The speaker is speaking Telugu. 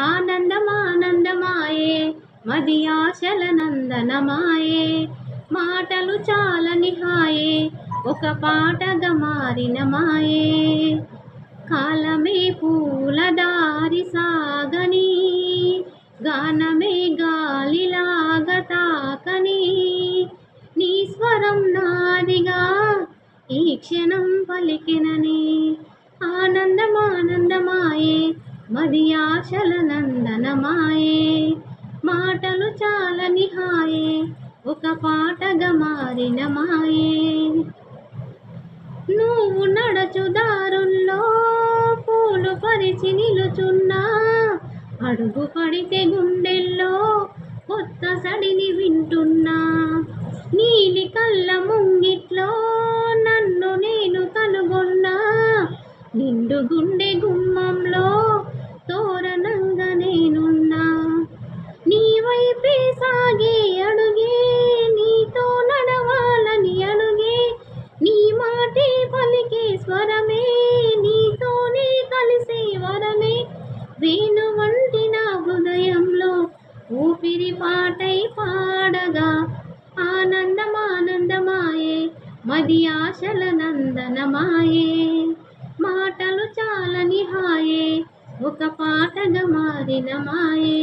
ఆనందమానందమాయే మది ఆశల నందనమాయే మాటలు చాలని హాయే ఒక పాటగా మారిన మాయే కాలమే పూల దారి సాగని గానమే గాలిలాగా తాకని నీ స్వరం నాదిగా ఈ క్షణం పలికినని ఆనందమానందమాయే మది ఆశల నందనమాయే మాటలు చాలని హాయే ఒక పాటగా మారిన మాయే నువ్వు నడచు దారుల్లో పూలు పరిచి నిలుచున్నా అడుగు పడితే గుండెల్లో కొత్త సడిని వింటున్నా నీలి కళ్ళ ముంగిట్లో నన్ను నేను కనుగొన్నా నిండు గుండె గుమ్మంలో తోరణంగా నేనున్నా నీ వైపే సాగే అడుగే నీతో నడవాలని అడుగే నీ మాటే పలికే స్వరమే నీతోనే కలిసే వరమే వేణు వంటి నా హృదయంలో ఊపిరి పాటై పాడగా ఆనందమానందమాయే మది ఆశల నందనమాయే మాటలు చాలని హాయే ఒక పాటగా మారిన మాయే